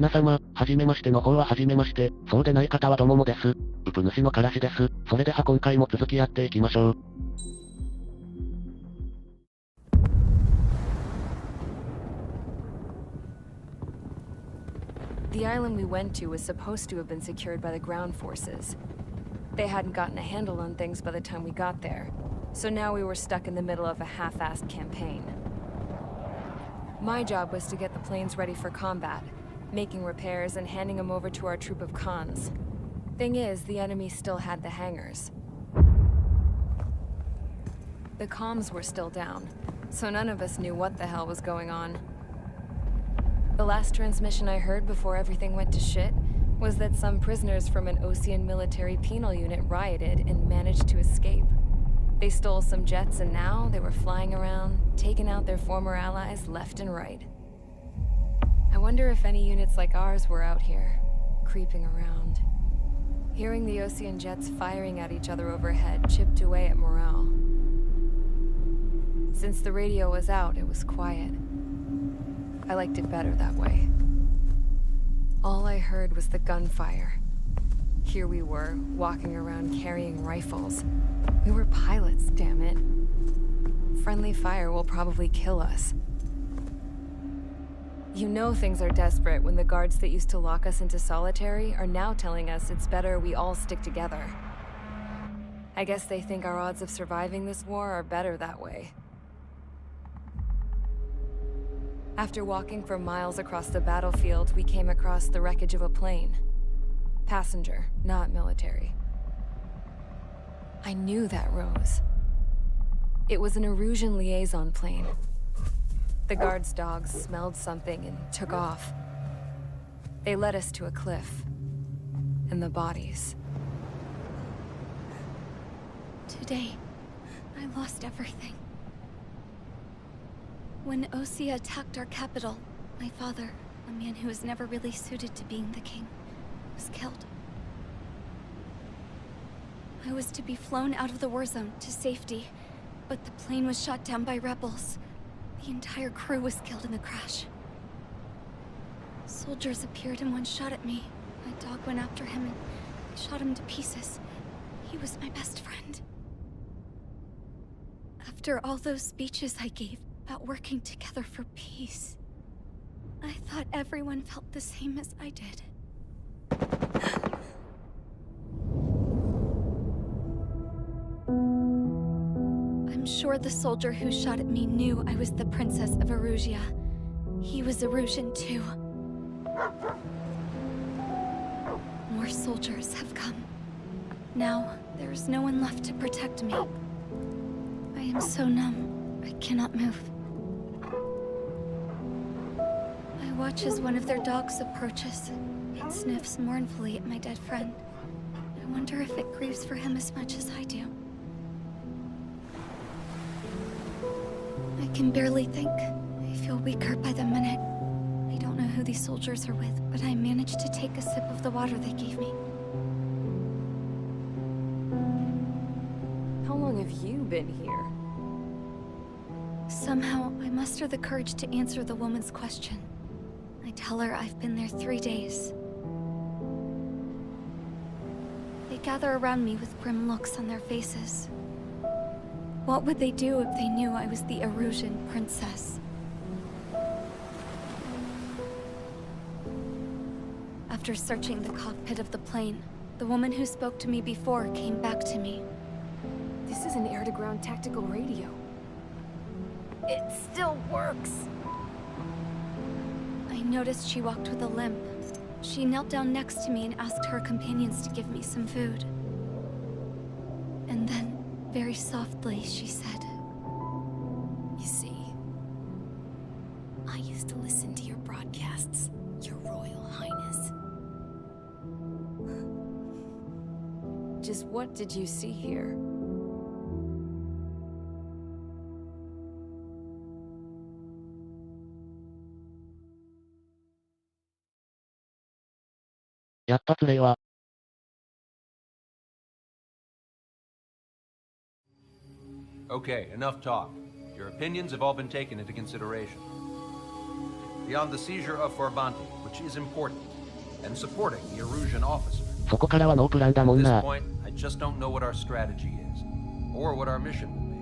皆様、はじめましての方ははじめまして、そうでない方はどももです。うぷ主のからしです。それでは今回も続きやっていきましょう。The island we went to was supposed to have been secured by the ground forces. They hadn't gotten a handle on things by the time we got there, so now we were stuck in the middle of a half-assed campaign. My job was to get the planes ready for combat, making repairs and handing them over to our troop of cons. Thing is, the enemy still had the hangars. The comms were still down, so none of us knew what the hell was going on. The last transmission I heard before everything went to shit was that some prisoners from an Osean military penal unit rioted and managed to escape. They stole some jets and now they were flying around, taking out their former allies left and right. I wonder if any units like ours were out here, creeping around. Hearing the Osean jets firing at each other overhead chipped away at morale. Since the radio was out, it was quiet. I liked it better that way. All I heard was the gunfire. Here we were, walking around carrying rifles. We were pilots, damn it. Friendly fire will probably kill us. You know things are desperate when the guards that used to lock us into solitary are now telling us it's better we all stick together. I guess they think our odds of surviving this war are better that way. After walking for miles across the battlefield, we came across the wreckage of a plane. Passenger, not military. I knew that rose. It was an Erusian liaison plane. The guards' dogs smelled something and took off. They led us to a cliff. And the bodies. Today, I lost everything. When Osea attacked our capital, my father, a man who was never really suited to being the king, was killed. I was to be flown out of the war zone to safety, but the plane was shot down by rebels. The entire crew was killed in the crash. Soldiers appeared and one shot at me. My dog went after him and shot him to pieces. He was my best friend. After all those speeches I gave about working together for peace, I thought everyone felt the same as I did. I'm sure the soldier who shot at me knew I was the princess of Erusia. He was Erusian too. More soldiers have come. Now, there's no one left to protect me. I am so numb, I cannot move. I watch as one of their dogs approaches. It sniffs mournfully at my dead friend. I wonder if it grieves for him as much as I do. I can barely think. I feel weaker by the minute. I don't know who these soldiers are with, but I managed to take a sip of the water they gave me. How long have you been here? Somehow, I muster the courage to answer the woman's question. I tell her I've been there 3 days. They gather around me with grim looks on their faces. What would they do if they knew I was the Erusian princess? After searching the cockpit of the plane, the woman who spoke to me before came back to me. This is an air-to-ground tactical radio. It still works! I noticed she walked with a limp. She knelt down next to me and asked her companions to give me some food. And then, very softly, she said, "You see, I used to listen to your broadcasts, Your Royal Highness." Just what did you see here? Okay, enough talk. Your opinions have all been taken into consideration. Beyond the seizure of Forbanti, which which is important, and supporting the Erusian officer. そこからはノープランだも At ん this な。 point, I just don't know what our strategy is, or what our mission will be.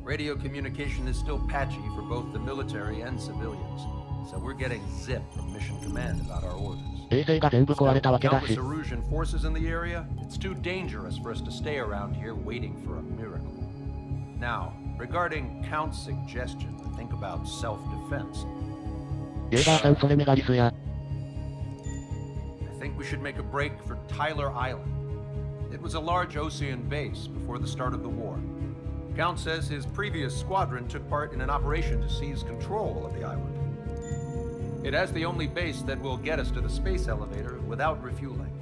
Radio communication is still patchy for both the military and civilians, so we're getting zip from Mission Command about our orders. 衛星が全部壊れたわけだ Countless し。 Erusian forces in the area, it's too dangerous for us to stay around here waiting for a miracle. Now, regarding Count's suggestion to think about self-defense, イェーガーさんそれメガリスや。I think we should make a break for Tyler Island. It was a large Osean base before the start of the war. Count says his previous squadron took part in an operation to seize control of the island. It has the only base that will get us to the space elevator without refueling.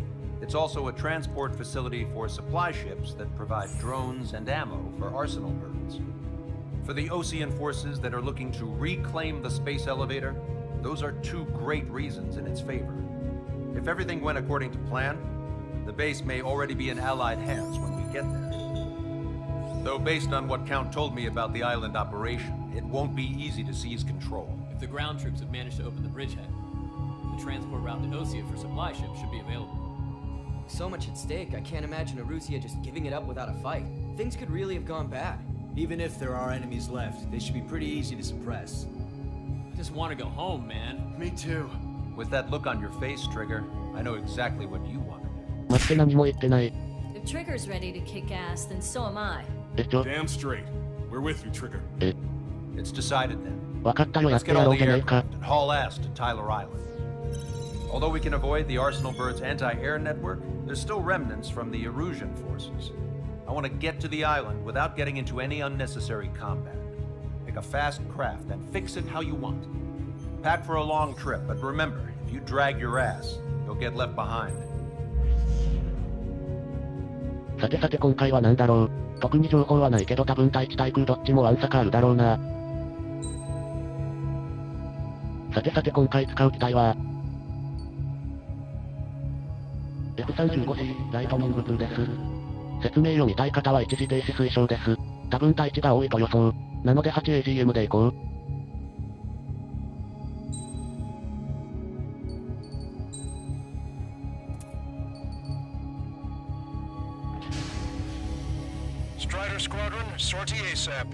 It's also a transport facility for supply ships that provide drones and ammo for arsenal birds. For the Osean forces that are looking to reclaim the space elevator, those are two great reasons in its favor. If everything went according to plan, the base may already be in Allied hands when we get there. Though based on what Count told me about the island operation, it won't be easy to seize control. If the ground troops have managed to open the bridgehead, the transport route to Osea for supply ships should be available. So much at stake, I can't imagine Erusia just giving it up without a fight. Things could really have gone bad. Even if there are enemies left, they should be pretty easy to suppress. I just want to go home, man. Me too. With that look on your face, Trigger, I know exactly what you want to do. 待って何も言ってない。 If Trigger's ready to kick ass, then so am I. ちょ、 Damn straight. We're with you, Trigger. It's decided then. わかったよやっ Let's て get や on ろう the じゃねえか。 aircraft and haul ass to Tyler Island. Although we can avoid the Arsenal Bird's anti-air network, there's still remnants from the Erusian forces. I want to get to the island without getting into any unnecessary combat. Pick a fast craft and fix it how you want. Pack for a long trip, but remember, if you drag your ass, you'll get left behind. さてさて今回は何だろう。特に情報はないけど多分対地対空どっちもワンサカあるだろうな。さてさて今回使う機体は F35C ライトニング2です。説明読みたい方は一時停止推奨です。多分対地が多いと予想。なので 8AGM でいこう。Strider Squadron, sortie ASAP.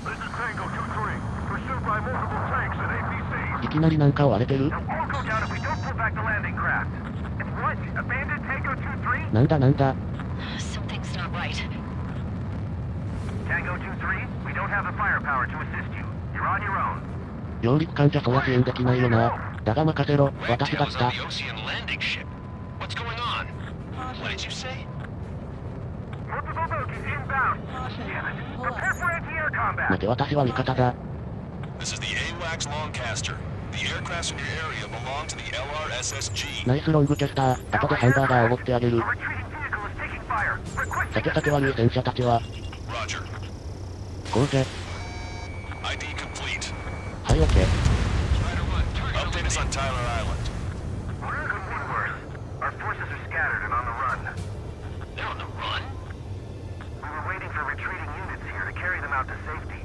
This is Tango 2-3, pursued by multiple tanks and APCs. いきなりなんか追われてる It won't go down if we don't pull back the landing craft. It's what? Abandoned Tango 2-3? なんだなんだ Something's not right. Tango 2-3, we don't have the firepower to assist you. You're on your own. 揚陸艦じゃそりゃ支援できないよな。だが任せろ、私が来た。 Ocean landing ship. What's going on? What did you say? Multiple bogies inbound. Damn it. Prepare for anti-air combat. 待て私は味方だ。 This is the AWACS Longcaster. The aircrafts in your area belong to the LRSSG. ナイスロングキャスター、後でハンバーガーをおごってあげる。 A retreating vehicle is taking fire. さてさて悪い戦車たちは。 Roger. こうぜ。 ID complete. はい、オッケー。 Update us on Tyler Island. We're in Woodworth. Our forces are scattered and on the run. They're on the run? We were waiting for retreating units here to carry them out to safety.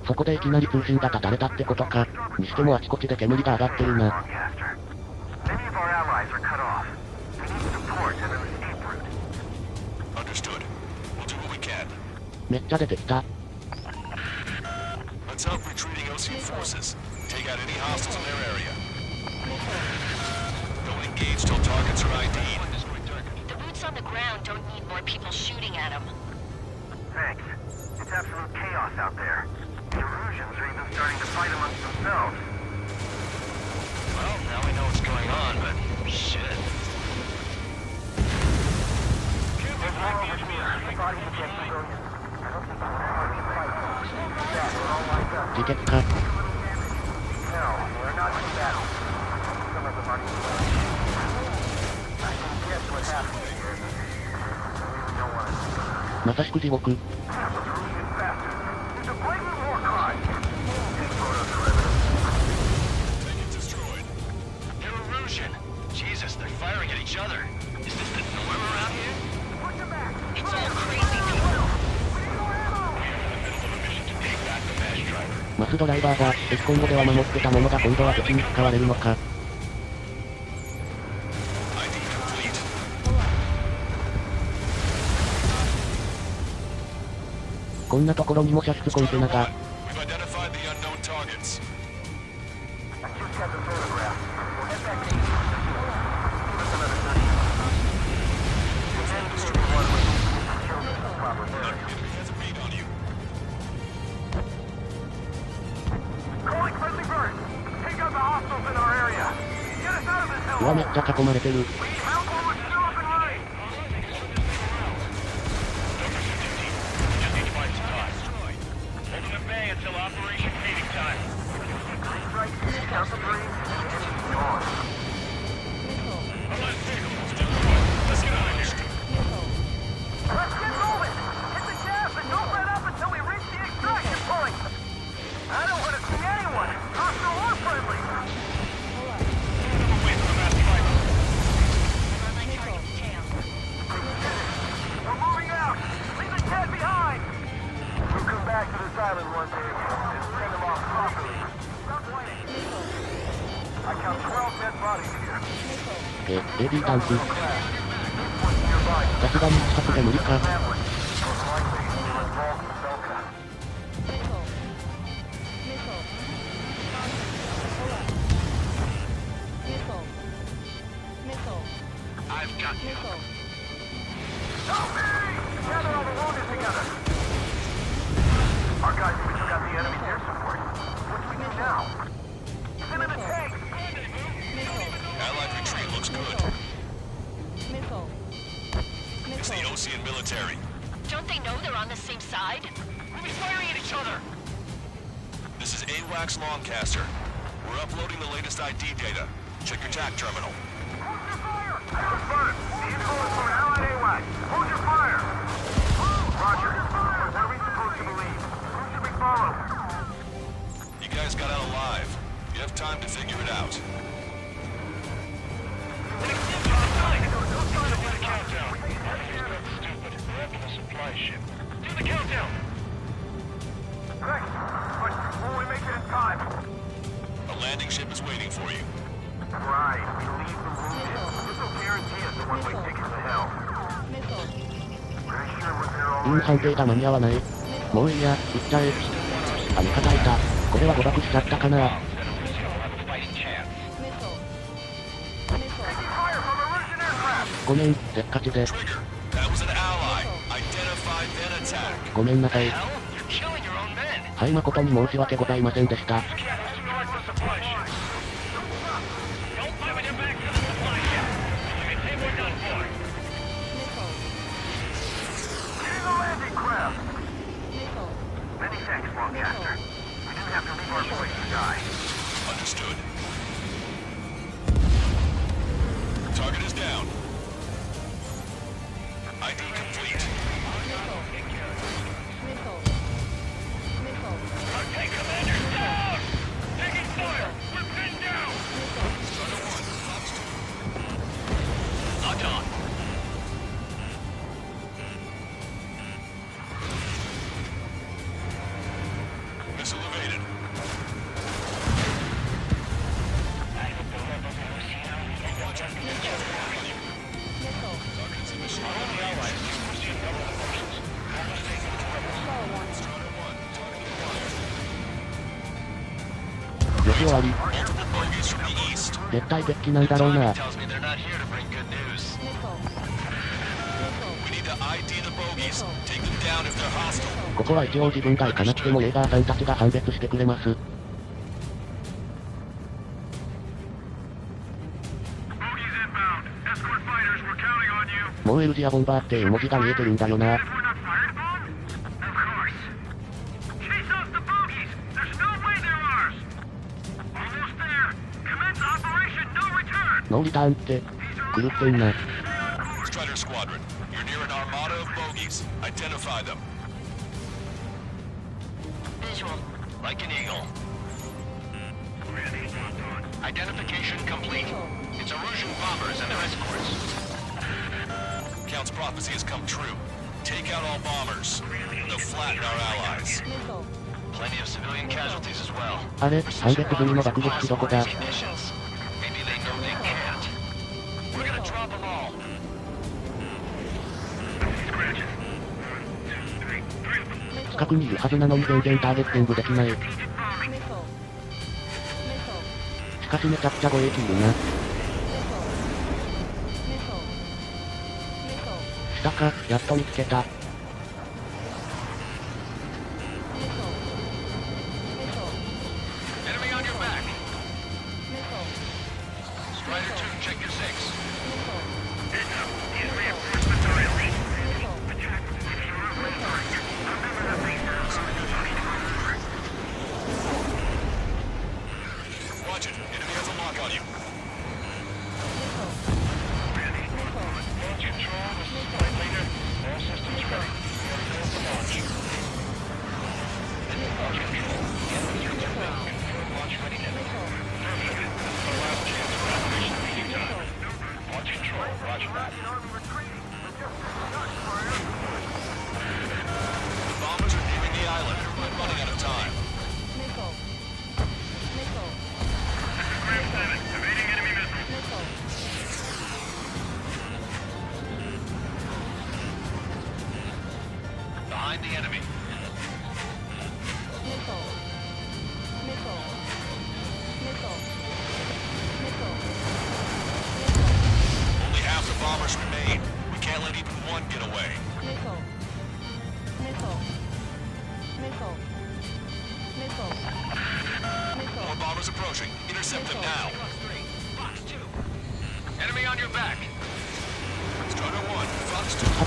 そこでいきなり通信が断たれたってことか。にしてもあちこちで煙が上がってるな。 Many of our allies are cut off. We need support and an escape route. Understood. We'll do what we can. めっちゃ出てきた。 Let's help retreating Ocean forces. Take out any hostiles in their area. Don't engage till targets are ID'd. The boots on the ground don't need more people shooting at them. Thanks. It's absolute chaos out there. The Erusians are even starting to fight amongst themselves. Well, now we know what's going on, but shit. まさしく地獄。Jesus, they're firing at each other. Is this the norm around here? Push them back! It's all crazy people! Take back the mass driver. マスドライバーが、エスコンボでは守ってたものが今度は敵に使われるのか。こんなところにも射出コンテナが。うわ、めっちゃ囲まれてる。AD タンク。さすがに近くで無理か。It's the Ocean military. Don't they know they're on the same side? We'll be firing at each other! This is AWACS Longcaster. We're uploading the latest ID data. Check your TAC terminal. Hold your fire! Confirmed! The info is from Allied AWACS. Hold your fire! Roger. What are we supposed to believe? Who should we follow? You guys got out alive. You have time to figure it out. Ship. Do the countdown! Great! But will we make it in time? A landing ship is waiting for you. Right. We leave the wounded. This will guarantee us a one-way ticket to hell. Pretty sure we're there イン判定が間に合わない。もういいや、撃っちゃえ。あ、味方いた。これは誤爆しちゃったかな。ごめん、せっかちで。ごめんなさい。はい、誠に申し訳ございませんでした。よし終わり。絶対デッキなんだろうな。ここは一応自分が行かなくてもエーガーさんたちが判別してくれます。もうエルジアボンバーっていう文字が見えてるんだよな。Almost there! Commence Operation No Return! ノーリターンって、狂ってんな。Strider Squadron, you're near an armada of bogies. Identify them. Visual, like an eagle. Identification complete. It's Erusian bombers and their escorts. Count's prophecy has come true. Take out all bombers. They'll flatten our allies. Plenty of civilian casualties as well. あれ、反撃済みの爆撃機どこだ？ Maybe they know they can't. We're gonna drop them all. 近くにいるはずなのに全然ターゲッティングできない。しかしめちゃくちゃ護衛機いるな。下か、やっと見つけた。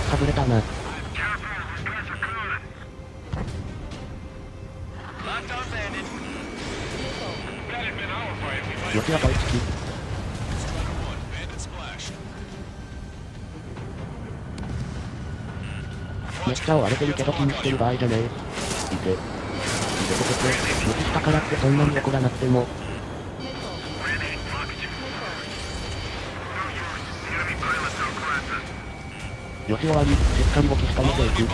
外れたな。よちは追いつき。めっちゃ追われてるけど気にしてる場合じゃねえ。いて。無視したからってそんなに怒らなくても。よし終わり、しっかり簿記しためていく。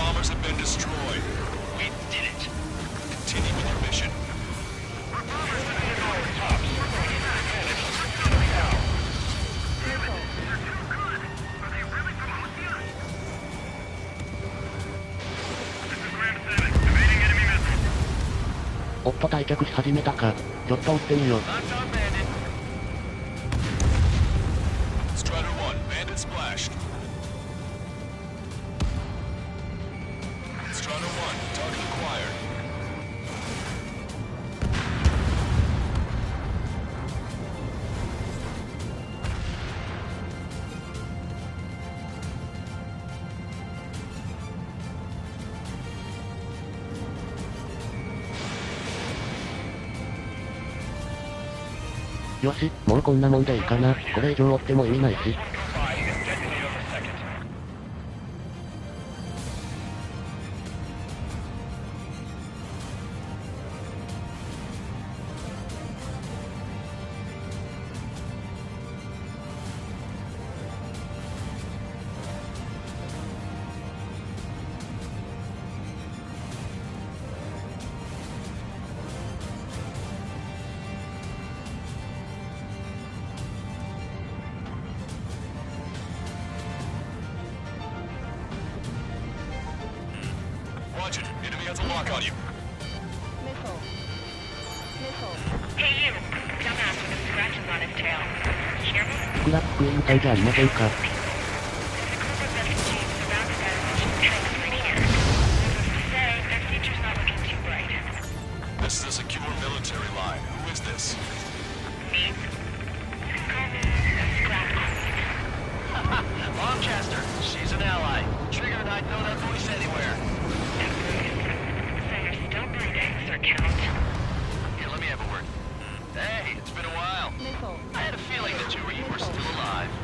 おっと退却し始めたか。ちょっと撃ってみよう。よし、もうこんなもんでいいかな。これ以上追っても意味ないし。Enemy has a lock on you. Missile. Hey you, dumbass with the scratches on his tail. Hear me? スクラップクイーン隊じゃありませんか。This is a secure military line. Who is this? Me? Call me a scrap queen. Longchester. She's an ally. Trigger and I'd know that voice anywhere. So you're still breathing, Sir Count. Here, let me have a word. Hey, it's been a while. I had a feeling that you were still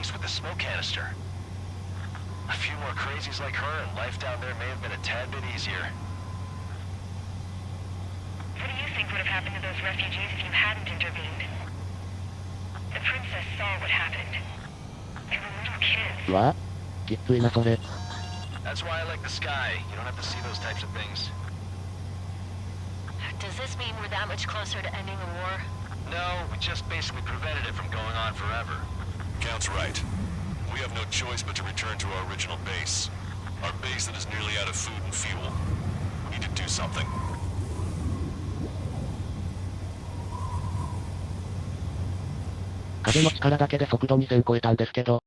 tanks with the smoke canister. A few more crazies like her and life down there may have been a tad bit easier. What do you think would have happened to those refugees if you hadn't intervened? The princess saw what happened. They were little kids. うわきついなそれ。 That's why I like the sky. You don't have to see those types of things. Does this mean we're that much closer to ending the war? No, we just basically prevented it from going on forever. Count's right. We have no choice but to return to our original base. Our base that is nearly out of food and fuel. We need to do something. 風の力だけで速度2000超えたんですけど。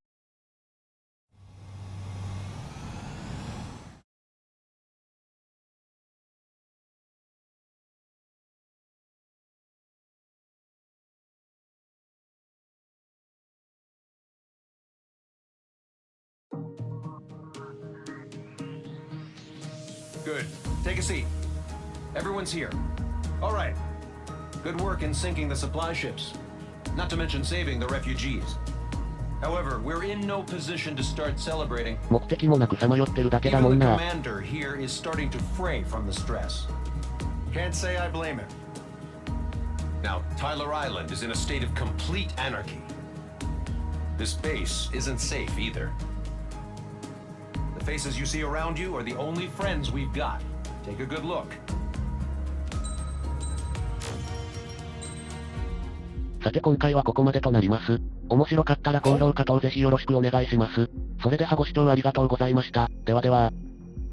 Good. Take a seat. Everyone's here. All right. Good work in sinking the supply ships. Not to mention saving the refugees. However, we're in no position to start celebrating. 目的もなくさまよってるだけだ Even もん the な。 commander here is starting to fray from the stress. Can't say I blame him. Now, Tyler Island is in a state of complete anarchy. This base isn't safe either. The faces you see around you are the only friends we've got. Take a good look. さて今回はここまでとなります。面白かったら高評価等ぜひよろしくお願いします。それではご視聴ありがとうございました。ではでは。